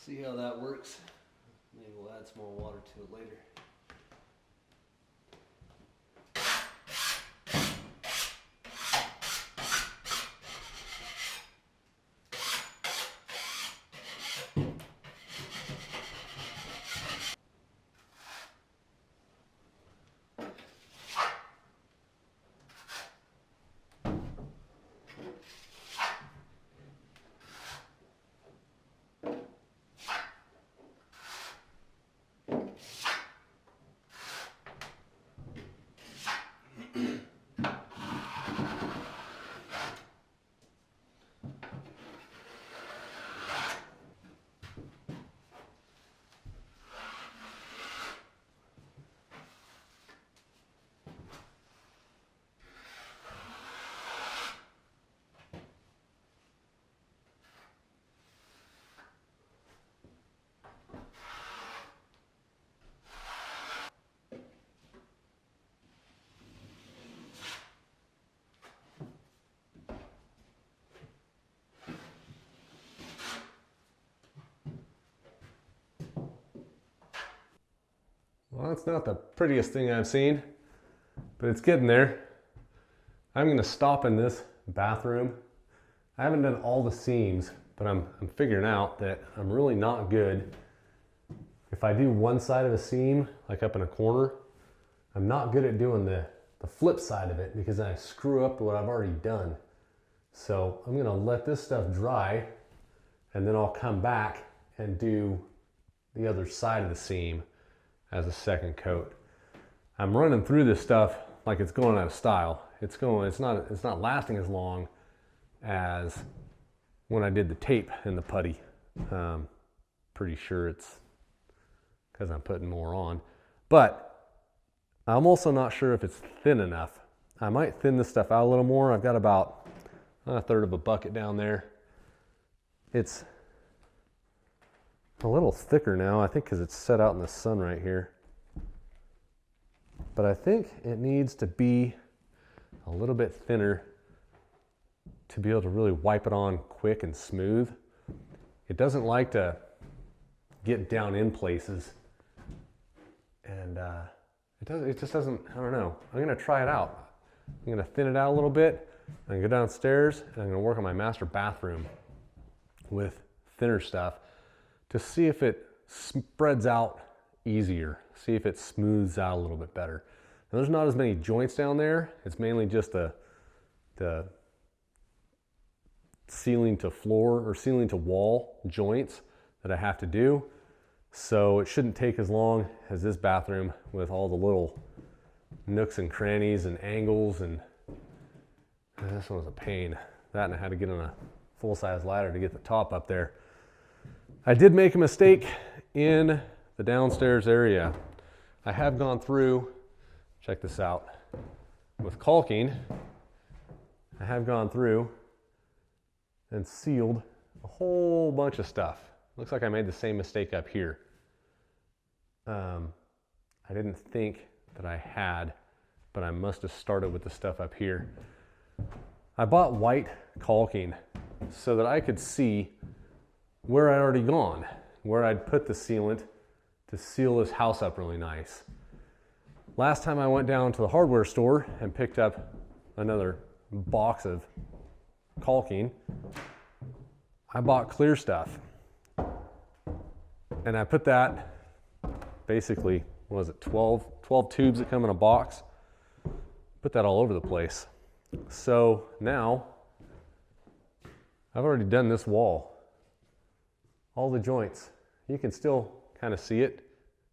See how that works. Maybe we'll add some more water to it later. Well, it's not the prettiest thing I've seen, but it's getting there. I'm going to stop in this bathroom. I haven't done all the seams, but I'm figuring out that I'm really not good. If I do one side of a seam, like up in a corner, I'm not good at doing the flip side of it because I screw up what I've already done. So I'm going to let this stuff dry, and then I'll come back and do the other side of the seam as a second coat. I'm running through this stuff like it's going out of style. It's not lasting as long as when I did the tape and the putty. Pretty sure it's because I'm putting more on, but I'm also not sure if it's thin enough. I might thin this stuff out a little more. I've got about a third of a bucket down there. It's a little thicker now, I think, because it's set out in the sun right here. But I think it needs to be a little bit thinner to be able to really wipe it on quick and smooth. It doesn't like to get down in places, and it just doesn't, I don't know. I'm gonna try it out. I'm gonna thin it out a little bit, and go downstairs, and I'm gonna work on my master bathroom with thinner stuff to see if it spreads out easier, see if it smooths out a little bit better. Now, there's not as many joints down there. It's mainly just the ceiling to floor or ceiling to wall joints that I have to do. So it shouldn't take as long as this bathroom with all the little nooks and crannies and angles, and this one was a pain. That, and I had to get on a full-size ladder to get the top up there. I did make a mistake in the downstairs area. I have gone through, check this out, with caulking. I have gone through and sealed a whole bunch of stuff. Looks like I made the same mistake up here. I didn't think that I had, but I must have started with the stuff up here. I bought white caulking so that I could see where I'd already gone, where I'd put the sealant to seal this house up really nice. Last time I went down to the hardware store and picked up another box of caulking, I bought clear stuff. And I put that, basically, what was it, 12 tubes that come in a box? Put that all over the place. So now, I've already done this wall. All the joints. You can still kind of see it.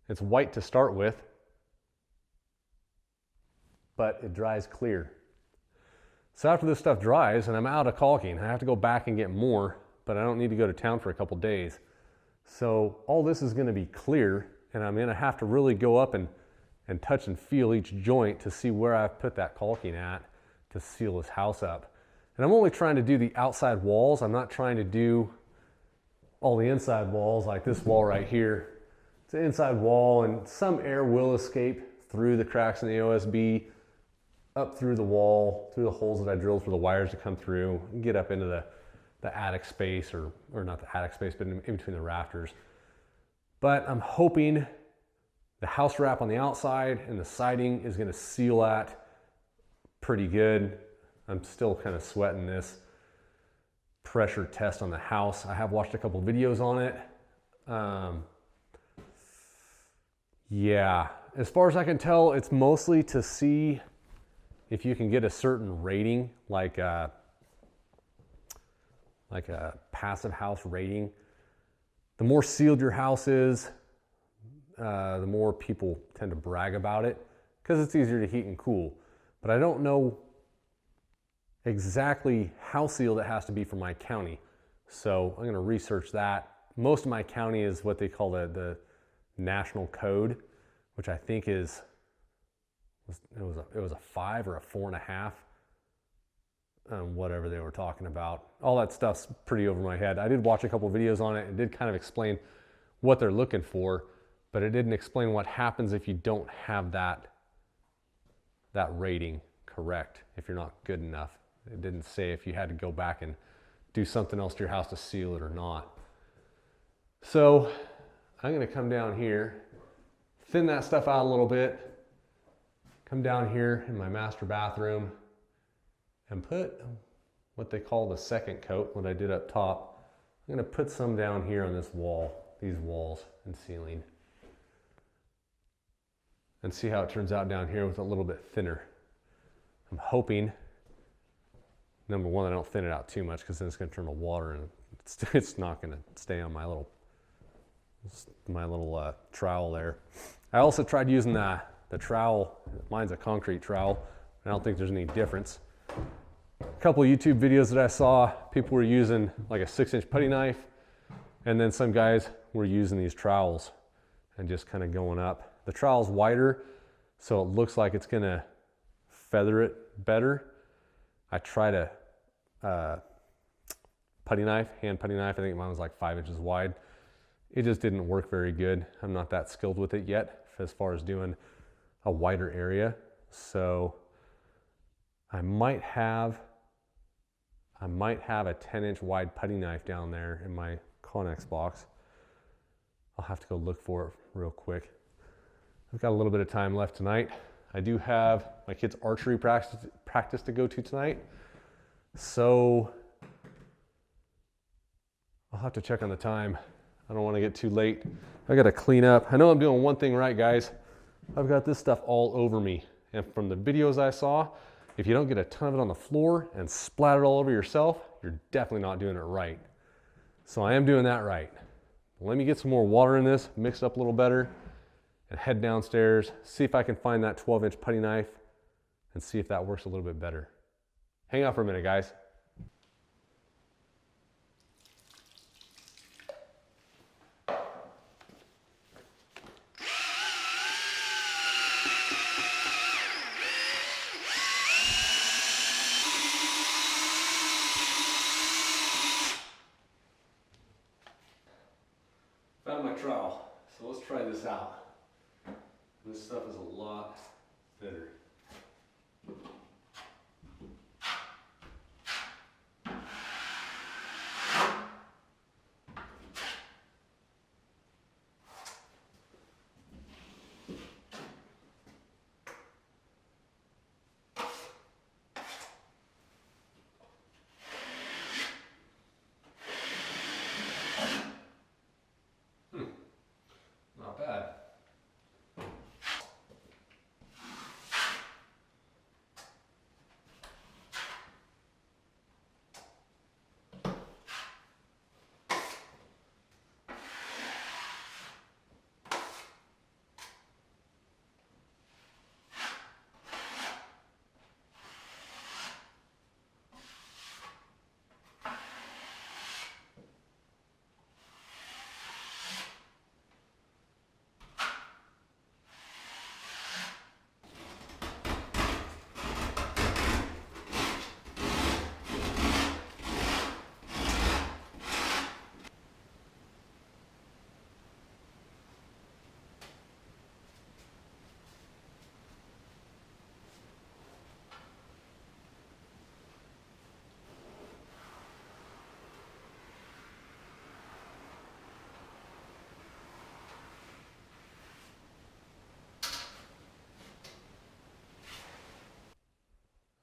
It's white to start with, but it dries clear. So after this stuff dries and I'm out of caulking, I have to go back and get more, but I don't need to go to town for a couple days. So all this is going to be clear, and I'm going to have to really go up and touch and feel each joint to see where I've put that caulking at to seal this house up. And I'm only trying to do the outside walls. I'm not trying to do all the inside walls, like this wall right here. It's an inside wall, and some air will escape through the cracks in the OSB, up through the wall, through the holes that I drilled for the wires to come through, and get up into the the attic space, or not the attic space, but in between the rafters. But I'm hoping the house wrap on the outside and the siding is going to seal that pretty good. I'm still kind of sweating this pressure test on the house. I have watched a couple videos on it. Yeah, as far as I can tell, it's mostly to see if you can get a certain rating, like a passive house rating. The more sealed your house is, the more people tend to brag about it because it's easier to heat and cool. But I don't know exactly how sealed it has to be for my county. So I'm going to research that. Most of my county is what they call the national code, which I think it was a 5 or a 4.5, whatever they were talking about. All that stuff's pretty over my head. I did watch a couple videos on it and did kind of explain what they're looking for, but it didn't explain what happens if you don't have that rating correct, if you're not good enough. It didn't say if you had to go back and do something else to your house to seal it or not. So I'm going to come down here, thin that stuff out a little bit, come down here in my master bathroom and put what they call the second coat, what I did up top. I'm going to put some down here on this wall, these walls and ceiling, and see how it turns out down here with a little bit thinner. I'm hoping, number one, I don't thin it out too much because then it's going to turn to water and it's not going to stay on my little trowel there. I also tried using the trowel. Mine's a concrete trowel. I don't think there's any difference. A couple of YouTube videos that I saw, people were using like a 6-inch putty knife, and then some guys were using these trowels and just kind of going up. The trowel's wider, so it looks like it's going to feather it better. I tried a putty knife, hand putty knife. I think mine was like 5 inches wide. It just didn't work very good. I'm not that skilled with it yet as far as doing a wider area. So I might have a 10-inch wide putty knife down there in my Connex box. I'll have to go look for it real quick. I've got a little bit of time left tonight. I do have my kids' archery practice to go to tonight. So I'll have to check on the time. I don't want to get too late. I got to clean up. I know I'm doing one thing right, guys. I've got this stuff all over me. And from the videos I saw, if you don't get a ton of it on the floor and splatter it all over yourself, you're definitely not doing it right. So I am doing that right. Let me get some more water in this, mix it up a little better, and head downstairs, see if I can find that 12-inch putty knife and see if that works a little bit better. Hang out for a minute, guys. Found my trowel, so let's try this out. This stuff is a lot thinner. Not bad.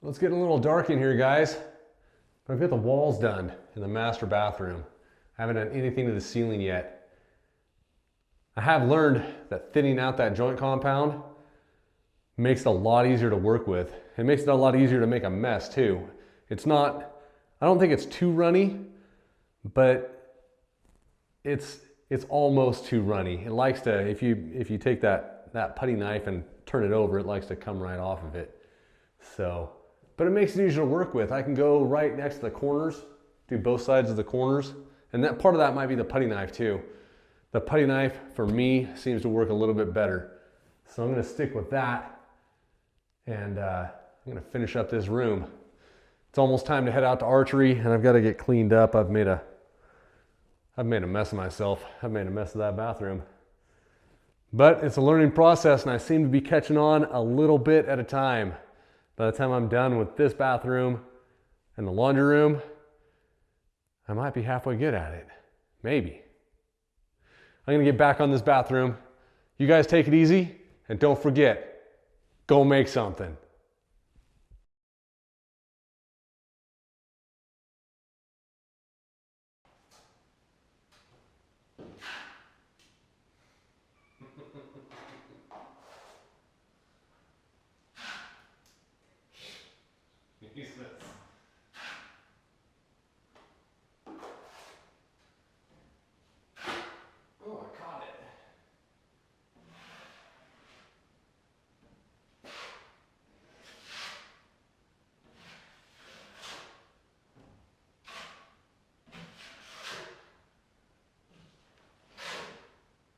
Well, it's getting a little dark in here, guys. But I've got the walls done in the master bathroom. I haven't done anything to the ceiling yet. I have learned that thinning out that joint compound makes it a lot easier to work with. It makes it a lot easier to make a mess too. It's not, I don't think it's too runny, but it's almost too runny. It likes to, if you take that putty knife and turn it over, it likes to come right off of it. So, but it makes it easier to work with. I can go right next to the corners, do both sides of the corners, and that part of that might be the putty knife too. The putty knife, for me, seems to work a little bit better. So I'm gonna stick with that, and I'm gonna finish up this room. It's almost time to head out to archery, and I've gotta get cleaned up. I've made a mess of myself. I've made a mess of that bathroom. But it's a learning process, and I seem to be catching on a little bit at a time. By the time I'm done with this bathroom and the laundry room, I might be halfway good at it. Maybe. I'm gonna get back on this bathroom. You guys take it easy, and don't forget, go make something. Useless.